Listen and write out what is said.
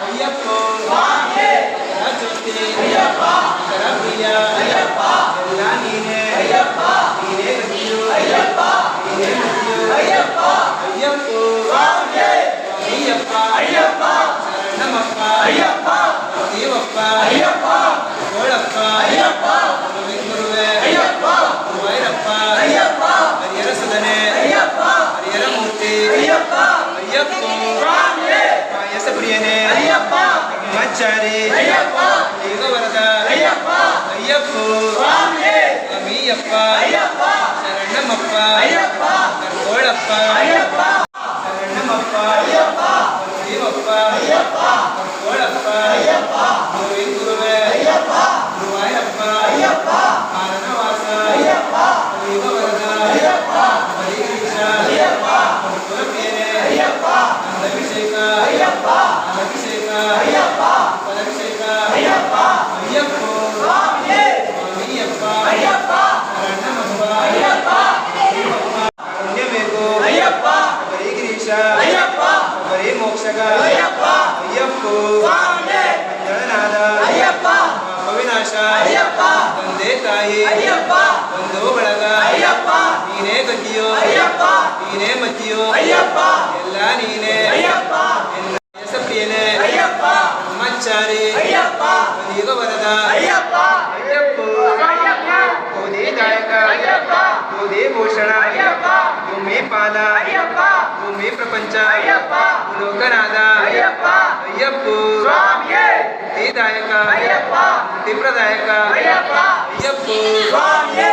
ಅಯ್ಯಪ್ಪ ಸ್ವಾಮಿಯೇ ಜ್ಯೋತಿ ಅಯ್ಯಪ್ಪ ಪ್ರಿಯ ಅಯ್ಯಪ್ಪ ಎಲ್ಲ ನೀನೇ ಅಯ್ಯಪ್ಪ ನೀನೇ ಗತಿಯು ಅಯ್ಯಪ್ಪ ನೀನೇ ಗತಿಯು ಅಯ್ಯಪ್ಪ ಅಯ್ಯಪ್ಪ ಸ್ವಾಮಿಯೇ ಅಯ್ಯಪ್ಪ ಅಯ್ಯಪ್ಪ ಶರಣಮಪ್ಪ ಅಯ್ಯಪ್ಪ ದೇವಪ್ಪ ಅಯ್ಯಪ್ಪ ಗೋಳಪ್ಪ ಅಯ್ಯಪ್ಪ ಗುರುವೆ ಅಯ್ಯಪ್ಪ ವೈರಪ್ಪ ಅಯ್ಯಪ್ಪ ಹರಿಹರ ಸದನೆ ಅಯ್ಯಪ್ಪ ಹರಿಹರ ಮೂರ್ತಿ ಅಯ್ಯಪ್ಪ ಅಯ್ಯಪ್ಪ ಸ್ವಾಮಿಯೇ ಪಾಯಸ ಪ್ರಿಯನೇ ಅಯ್ಯಪ್ಪ ಮಚ್ಚಾರಿ ಅಯ್ಯಪ್ಪ ದೇವವರದ ಅಯ್ಯಪ್ಪ ಅಯ್ಯಪ್ಪ ಸ್ವಾಮಿಯೇ ಅಮೀಯಪ್ಪ ಅಯ್ಯಪ್ಪ ಶರಣಮಪ್ಪ ಅಯ್ಯಪ್ಪ ಗೋಳಪ್ಪ ಅಯ್ಯಪ್ಪ ಶರಣಮಪ್ಪ ಅಯ್ಯಪ್ಪ ದೇವಪ್ಪ ಅಯ್ಯಪ್ಪ ಗೋಳಪ್ಪ ಅಯ್ಯಪ್ಪ ಗುರುವೆ ಅಯ್ಯಪ್ಪ ಗುರುವಾಯಪ್ಪ ಅಯ್ಯಪ್ಪ ಆನನವಾಸ ಅಯ್ಯಪ್ಪ ದೇವವರದ ಅಯ್ಯಪ್ಪ ಹರಿಗಿರೀಶ ಅಯ್ಯಪ್ಪ ಗುರುಪೇನೆ ಅಯ್ಯಪ್ಪ ಅಭಿಷೇಕ ಅಯ್ಯಪ್ಪ ಅಭಿಷೇಕ ಅಯ್ಯಪ್ಪ ಫಲಾಭಿಷೇಕ ಅಯ್ಯಪ್ಪ ಅಯ್ಯಪ್ಪ ಸ್ವಾಮಿಯೇ ಅಯ್ಯಪ್ಪ ಅಯ್ಯಪ್ಪ ಶರಣಮಪ್ಪ ಅಯ್ಯಪ್ಪ ದೇವಪ್ಪ ಪುಣ್ಯ ಬೇಕು ಅಯ್ಯಪ್ಪ ಹರಿಗಿರೀಶ ಅಯ್ಯಪ್ಪ ಹರಿ ಮೋಕ್ಷಕ ಅಯ್ಯಪ್ಪ ಅಯ್ಯಪ್ಪ ಸ್ವಾಮಿಯೇ ಮಂಗಳನಾದ ಅಯ್ಯಪ್ಪ ಪಾಪವಿನಾಶ ಅಯ್ಯಪ್ಪ ತಂದೆ ತಾಯಿ ಅಯ್ಯಪ್ಪ ಬಂಧು ಬಳಗ ಅಯ್ಯಪ್ಪ ನೀನೇ ಗತಿಯೋ ಅಯ್ಯಪ್ಪ ನೀನೇ ಮತಿಯೋ ಅಯ್ಯಪ್ಪ ಎಲ್ಲ ನೀನೇ ಅಯ್ಯಪ್ಪ ಪ್ರಿಯನೇ ಅಯ್ಯಪ್ಪ ಬ್ರಹ್ಮಚಾರಿ ಅಯ್ಯಪ್ಪ ಈಗ ವರದ ಅಯ್ಯಪ್ಪ ಅಯ್ಯಪ್ಪ ಗೋಧಿ ದಾಯಕ ಅಯ್ಯಪ್ಪ ಗೋಧಿ ಭೂಷಣ ಅಯ್ಯಪ್ಪ ಭೂಮಿ ಪಾದ ಅಯ್ಯಪ್ಪ ಭೂಮಿ ಪ್ರಪಂಚ ಅಯ್ಯಪ್ಪ ಲೋಕನಾದ ಅಯ್ಯಪ್ಪ ಅಯ್ಯಪ್ಪ ಸ್ವಾಮಿಯೇ ಮುಕ್ತಿದಾಯಕ ಅಯ್ಯಪ್ಪ ಮುಕ್ತಿ ಪ್ರದಾಯಕ ಅಯ್ಯಪ್ಪ ಅಯ್ಯಪ್ಪ ಸ್ವಾಮಿಯೇ